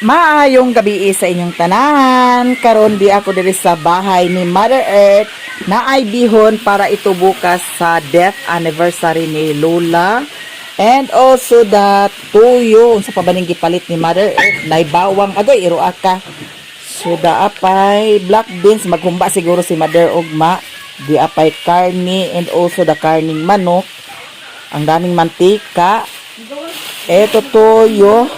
Maayong gabi sa inyong tanan. Karon di ako diri sa bahay ni Mother Earth na ay bihon para ito bukas sa death anniversary ni Lola. And also the tuyo sa pabaning gipalit ni Mother Earth na bawang agoy iroa ka. So da apay black beans maghumba siguro si Mother Ugma. Di apay karni and also the karning manok. Ang daming mantika. Eto tuyo.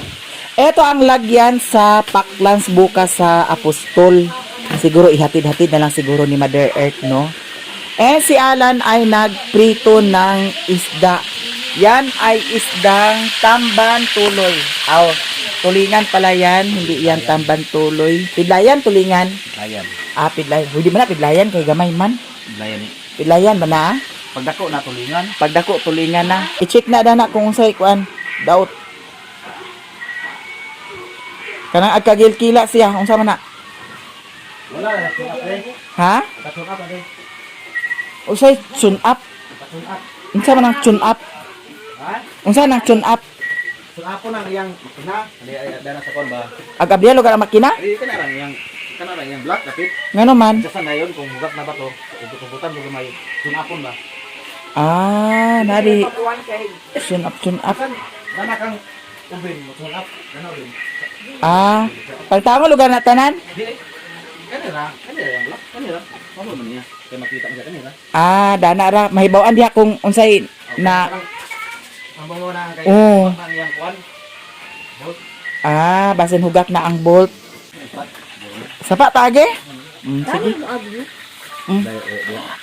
Ito ang lagyan sa paklans bukas sa Apostol. Siguro ihatid-hatid na lang siguro ni Mother Earth, no? And si Alan ay nagprito ng isda. Yan ay isdang tamban tuloy. Tulingan pala yan. Hindi yan tamban tuloy. Pidlayan, tulingan. Layan. Pidlayan. Hindi man na pidlayan kay gamay man. Layan ni. Pidlayan ba na? Pagdako na tulingan. Pagdako, tulingan na. I-check na dana kung unsay kuan. Daot. Kanang agkagilkila siya, unsa man na? Wala na tune up eh. Ha? Tune up ade. Unsay tune up? Tune up. Unsa man ang tune up? Ha? Unsa nang tune up? Tune up na yang makina. Ali dana sa kon ba. Agabya lugar ang makina? Ali kana lang yang black kapit. Ngano man? Sa nayon kung hugak na ba to. Puputan mo may tune up ba. Nari. Tune up. Dana kang kumbin mo tune up. Dana rin. Pagtama lugar na tanan? Dili. Kanira yang black. Kanira. Ano man niya? Kaya makita mo kanira. Dana ra mahibaw-an diha kung unsay na. Ang bawo na kay yang kuan. Basin hugak na ang bolt. Sapa tage? Sige.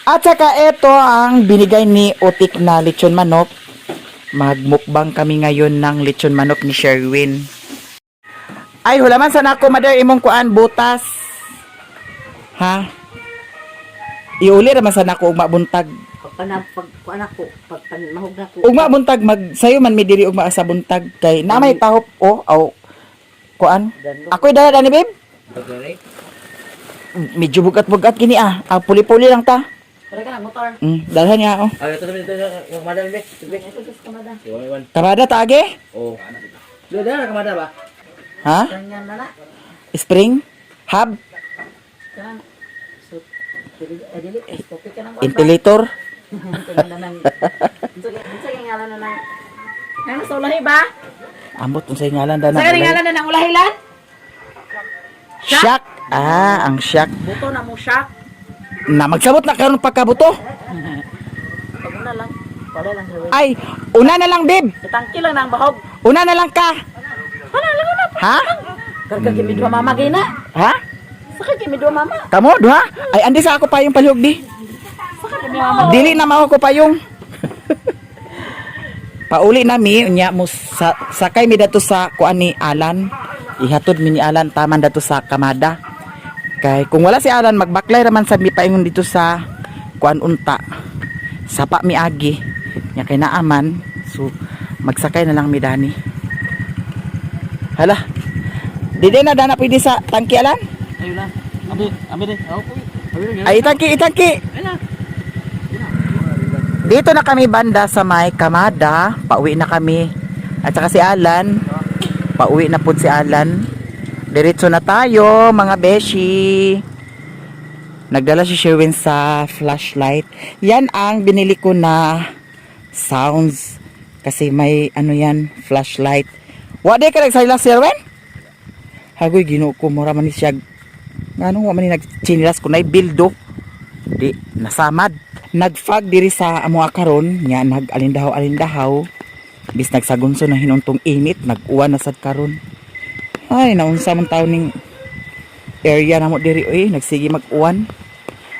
At saka ito ang binigay ni Otik na lechon manok. Magmukbang kami ngayon ng lechon manok ni Sherwin. Ay, hulaman sana ako, Mother, imong kuan butas. Ha? Iuli naman sana ako ugma buntag. Pag mahog na ko. Ugma buntag sayo man mi diri ugma sa buntag kay na may tahop kuan. Ako'y dala ni babe. Medyo bugat-bugat gini puli-puli lang ta. Tara ka na motor. Dalhan niya ako. Ito yung madam be. Ito just kamada. Kamada taage? Oh. Dala kamada ba? Ha? Ganyan na na. Spring? Hub? Kanang so dili topic ka nang Ventilator? Unsa ngalan na nang nang sa ulahi ba? Ambot unsay ngalan dana? Sa ngalan na nang ulahilan? Shock. Ang shock. Buto na mo shock. Na magsabot na karon pagkabuto. Pag una lang. Wala lang sir. Ay, una na lang, babe. Itangki lang nang bahog. Una na lang ka. Wala lang una. Ha? Karga kimi duha mama gina. Ha? Saka kimi duha mama. Kamo, duha? Ay, andi sa ako payong palihog di. Saka kimi mama. Dili na mao ko payong. Pauli na mi, unya mo sakay mi dato sa kuan ni Alan. Ihatod mi ni Alan taman dato sa Kamada. Kay kung wala si Alan magbaklay raman sad mi paingon dito sa kuan unta. Sapa mi agi. Nya kay naaman, so magsakay na lang mi dani. Hala. Dili na dana pwede sa tangki Alan? Ayun na. Abi de. Ay itangki. Dito na kami banda sa may Kamada. Pauwi na kami. At saka si Alan. Pauwi na po si Alan. Diretso na tayo mga beshi. Nagdala si Sherwin sa flashlight. Yan ang binili ko na sounds. Kasi may yan flashlight. Wade ka nagsayla Sherwin? Hagoy ginoo ko mura man ni siya. Ngano wa man ni nagchinilas ko na bildo. Di nasamad. Nagfag diri sa amo karon nya nag-alindahaw. Bis nagsagunso na hinuntong init, nag-uwan na sad karon. Ay naunsa man taon ning area namo diri nagsige mag-uwan.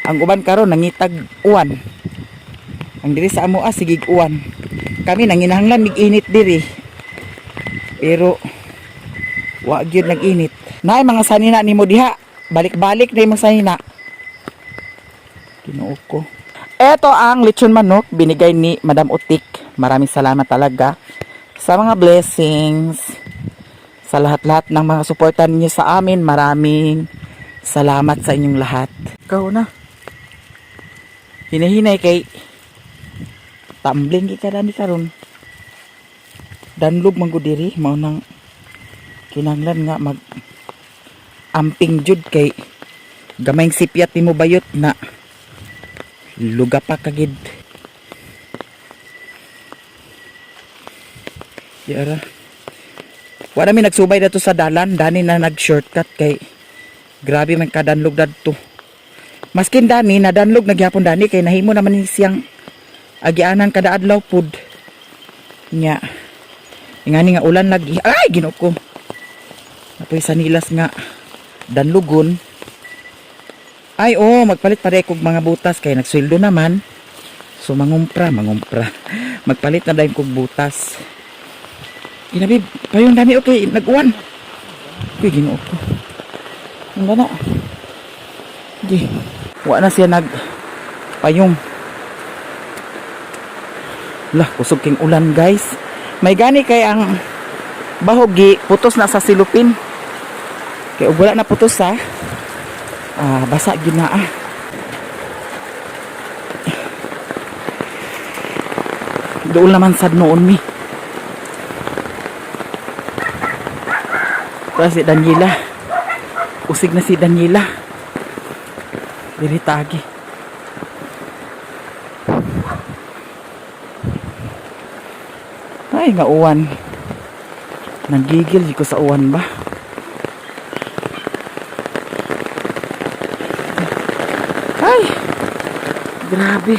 Ang uban karon nangitag uwan. Ang diri sa amo sige uwan. Kami nanginahanglan mig init diri. Pero wa gyud nag-init. Naay mga sanina nimo diha. Balik-balik na imong sanina. Ginoo ko. Ito ang lechon manok binigay ni Madam Otik. Maraming salamat talaga sa mga blessings. Sa lahat-lahat ng mga suportan niyo sa amin. Maraming salamat sa inyong lahat. Ikaw na. Hinahinay kay tumbling ka ni karon. Danlog man ko diri mao nang Kinanglan nga mag amping jud kay gamayng sipyat nimo bayot na luga pa kagid. Yara. Wala mi nagsubay dato sa dalan, dani na nag-shortcut kay grabe man kadanlog dadto. Maskin dani nadanlog nagyapon dani kay nahimo naman ni siyang agianan kada adlaw pud. Nya. Ingani nga ulan lagi. Ay Ginoo ko. Apoy sa nilas nga danlugon. Ay magpalit pa kog mga butas kay nagsweldo naman. So mangumpra. Magpalit na dayon kog butas. Ginabi, payong dami okay, nag-uwan. Uy, Ginoo ko. Handa na. Di. Wa na siya payong. Lah, kusog king ulan, guys. May gani kay ang bahogi putos na sa silupin. Kaya wala na putos ha. Basa gyud na Doon naman sad noon mi. Para si Daniela. Usig na si Daniela. Dili tagi. Ay, nga uwan. Nagigil ko sa uwan ba? Ay! Grabe.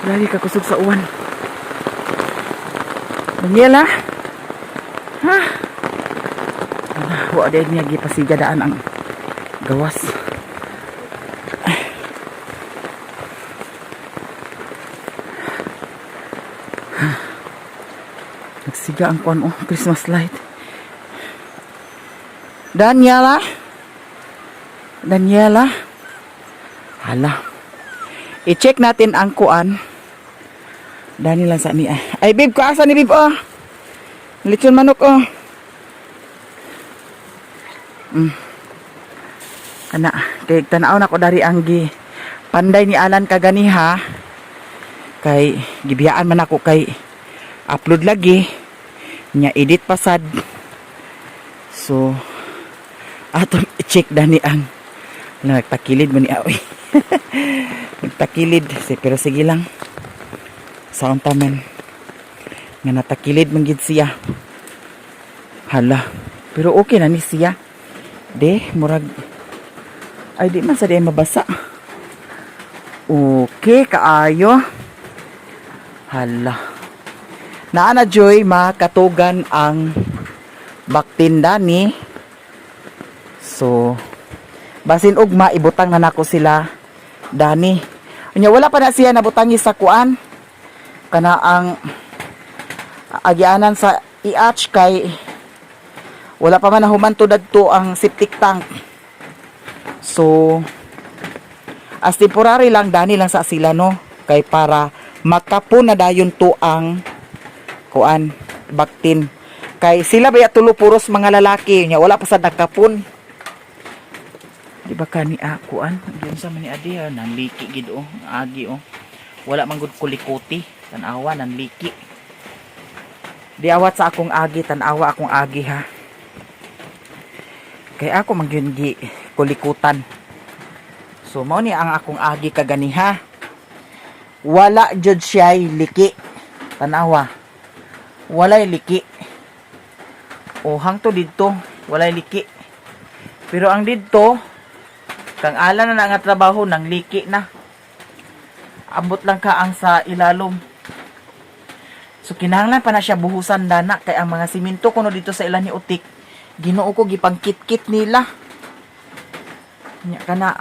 Grabe kakusog sa uwan. Daniela? Ha? Wa din niya gipasigadaan ang gawas. Nagsiga ang kuan Christmas light. Daniela? Daniela? Hala. I-check natin ang kuan. Daniela sa ni Ay babe, ko asa ni babe Lechon manok Ana, kay tanaw na ko dari ang panday ni Alan kaganiha. Kay gibiyaan man ako kay upload lagi nya edit pasad. So aton i-check dani ang nagtakilid mo ni aoy. Nagtakilid pero sige lang. Sound tamen nga natakilid man gid siya. Hala, pero okay na ni siya. De, murag ay di man sa di mabasa. Okay, kaayo. Hala. Naana Joy, makatugan ang baktinda ni. So, basin ugma, ibutang na nako sila. Dani. Unya, wala pa na siya nabutangi sa kuan. Kana ang agyanan sa iatch kay wala pa man nahuman to dadto ang septic tank. So as temporary lang dani lang sa sila no kay para makapon na dayon to ang kuan baktin kay sila baya tulo puros mga lalaki nya wala pa sa nagkapon. Di ba kani kuan diyan sa man ni adi nang liki gid agi wala man gud kulikuti tan-awa nang liki. Di awat sa akong agi tan-awa akong agi ha. Kaya ako magyungi kulikutan. So mao ni ang akong agi kaganiha. Wala jud siya liki. Tanawa. Walay liki. O hangto didto walay liki. Pero ang didto kang ala na nga trabaho nang liki na. Abot lang ka ang sa ilalom. So kinahanglan pa na siya buhusan dana kay ang mga simento kuno dito sa ilan ni utik. Ginoo ko gipangkit-kit nila. Nya kana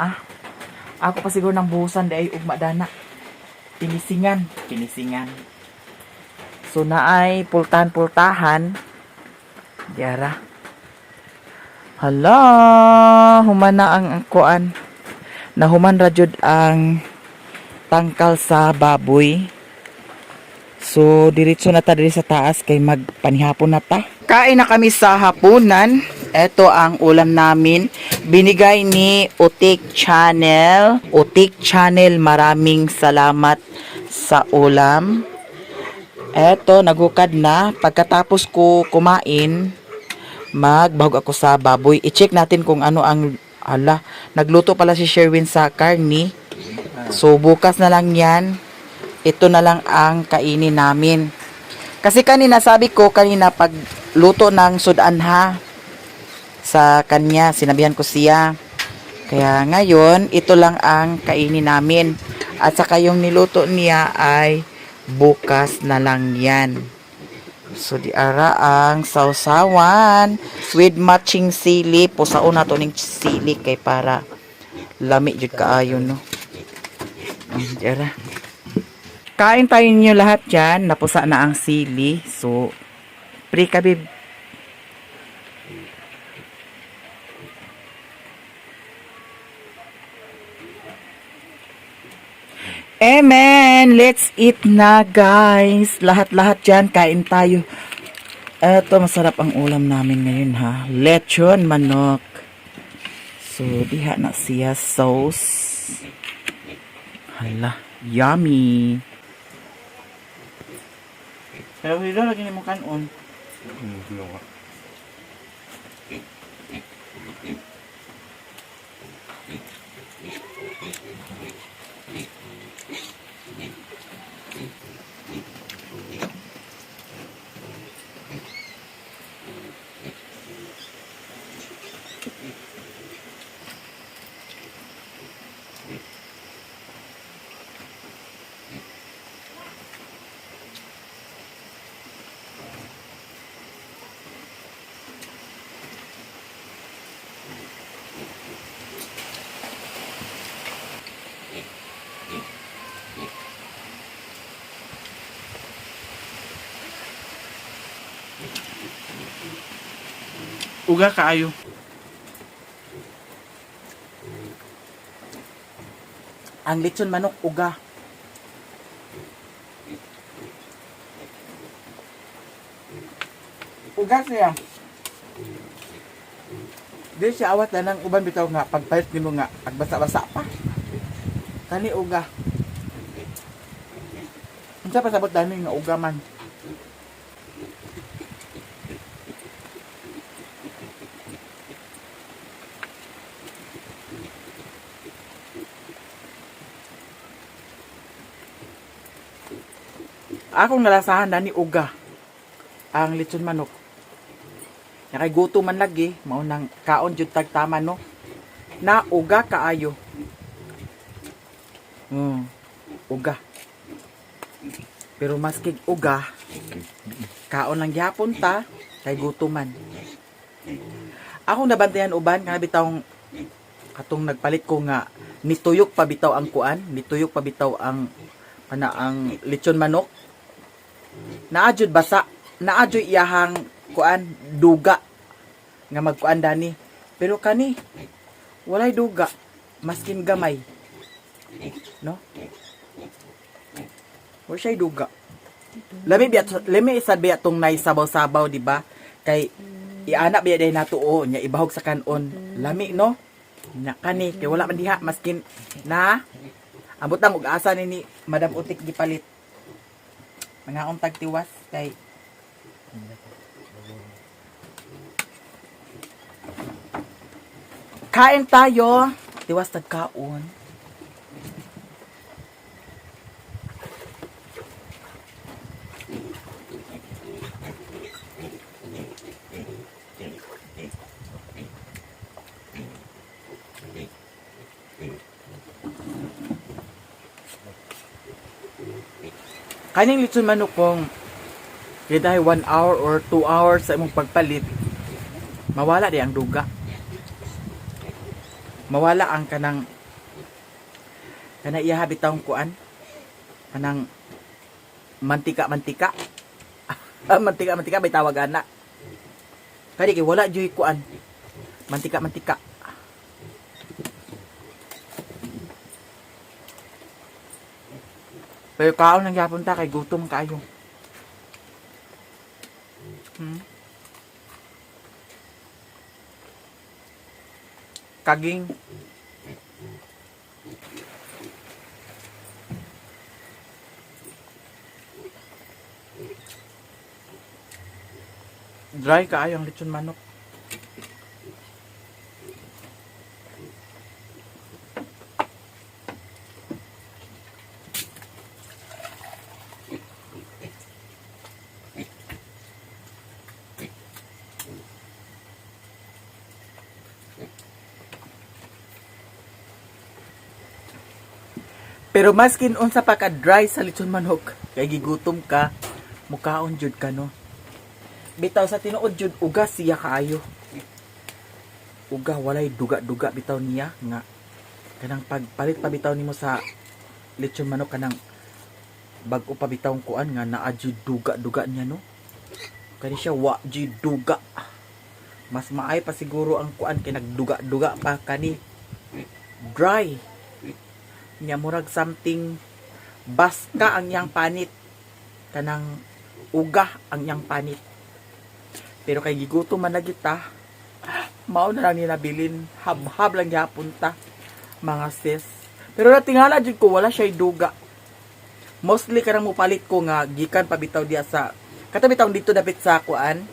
Ako pa siguro ng buhusan day ugma dana. Pinisingan. So naay pultahan. Diara. Hala, human na ang kuan. Nahuman ra jud ang tangkal sa baboy. So diretso na ta diri sa taas kay magpanihapon na ta. Kain na kami sa hapunan. Ito ang ulam namin. Binigay ni Utik Channel. Utik Channel, maraming salamat sa ulam. Ito, nagukad na. Pagkatapos ko kumain, magbahog ako sa baboy. I-check natin kung ano ang nagluto pala si Sherwin sa karni. So bukas na lang 'yan. Ito na lang ang kainin namin. Kasi kanina sabi ko kanina pag luto ng sudanha sa kanya, sinabihan ko siya. Kaya ngayon, ito lang ang kainin namin. At saka yung niluto niya ay bukas na lang yan. So, di ara ang sausawan with matching sili. Pusaon na to ng sili kay para lami jud kaayo, no? Di ara. Kain tayo niyo lahat dyan. Napusa na ang sili. So, pre-kabib. Amen! Let's eat na, guys. Lahat-lahat dyan, kain tayo. Eto, masarap ang ulam namin ngayon, ha. Lechon manok. So, diha na siya sauce. Hala, yummy. Pero hilo, lagi ni mo kanon. Uga kaayo. Ang lechon manok uga. Uga siya. Di siya awat na ng uban bitaw nga pagpalit nimo nga agbasa-basa pa. Kani uga. Unsa pa sabot dani nga uga man. Akong nalasahan na ni uga ang lechon manok. Nakay guto man lagi, mao nang kaon jud tag tama no. Na uga kaayo. Uga. Pero maskig uga, kaon lang gyapon ta kay guto man. Akong nabantayan uban nga bitaw katong nagpalit ko nga nituyok pa bitaw ang kuan, nituyok pa bitaw ang ang lechon manok. Naadjud basa, naadjud iyahang kuan duga nga magkuan dani. Pero kani walay duga, maskin gamay. No? Wa siya duga. Lami isa biya tong nay sabaw-sabaw, di ba? Kay iana biya day nato nya ibahog sa kanon. Lami no? Na kani kay wala man diha maskin na ambot ang ug-asa ni Madam Utik gipalit. Mga untag tiwas kay kain tayo. Tiwas tagkaon. Kaning lechon manok kung kaya 1 hour or 2 hours sa imong pagpalit, mawala di ang duga. Mawala ang kanang iya habitang kuan, kanang mantika-mantika. Mantika-mantika may tawag ana. Kaya kay wala joy kuan. Mantika-mantika. Pero kaon nang yapon ta kay gutom kayo. Kaging. Dry kaayo ang lechon manok. Pero maskin unsa pa ka dry sa lechon manok, kay gigutom ka, mukaon jud ka no. Bitaw sa tinuod jud uga siya kaayo. Uga walay duga-duga bitaw niya nga kanang pagpalit pa bitaw nimo sa lechon manok kanang bag-o pa bitawng kuan nga naa jud duga-duga niya no. Kani siya wa jud duga. Mas maay pa siguro ang kuan kay nagduga-duga pa kani dry. Nya murag something baska ang yang panit. Kanang uga ang yang panit. Pero kay gigutom man na kita, mao na lang nilabilin, hab-hab lang gyapon ta mga sis. Pero natingala jud ko wala siya duga. Mostly karang mupalit ko nga gikan pabitaw diya sa katong bitaw dito dapit sa kuan.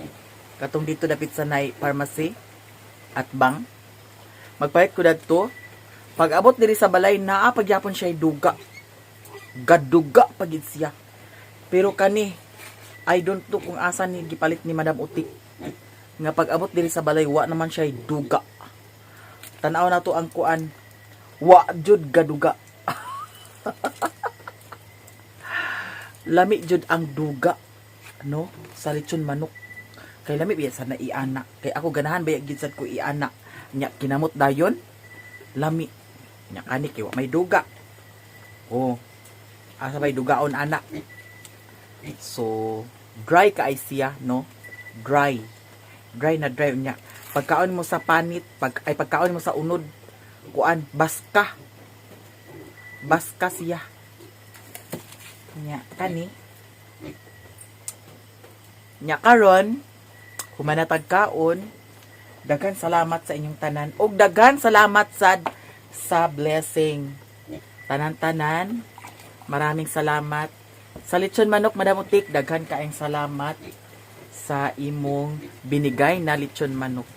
Katong dito dapit sa Nay Pharmacy at Bang. Magpalit ko dadto. Pag abot diri sa balay naa pagyapon siya duga. Gaduga pagid siya. Pero kani I don't know kung asan ni gipalit ni Madam Utik. Nga pag abot diri sa balay wa naman siya duga. Tanaw na to ang kuan. Wa jud gaduga. Lami jud ang duga no sa lechon manok. Kay lami biya sa naiana. Kay ako ganahan baya gid sad ko iana. Nya kinamot dayon lami. Nya kani kay wa may duga. Oh. Asa may dugaon anak. So dry ka ay siya no. Dry. Dry na dry nya. Pagkaon mo sa panit, pagkaon mo sa unod, kuan baska. Baska siya. Nya kani. Nya karon humanatag kaon. Daghan salamat sa inyong tanan ug daghan salamat sa blessing. Tanan-tanan. Maraming salamat. Sa lechon manok Madam Utik, daghan kaayong salamat sa imong binigay na lechon manok.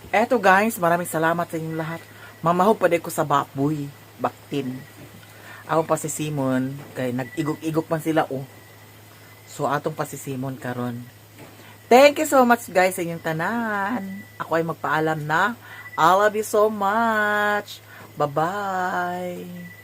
Eto guys, maraming salamat sa inyong lahat. Mamahog pa din ko sa baboy, baktin. Ako pa si Simon, kay nag-igok-igok man sila oh. So atong pa si Simon karon. Thank you so much guys sa inyong tanan. Ako ay magpaalam na. I love you so much. Bye-bye.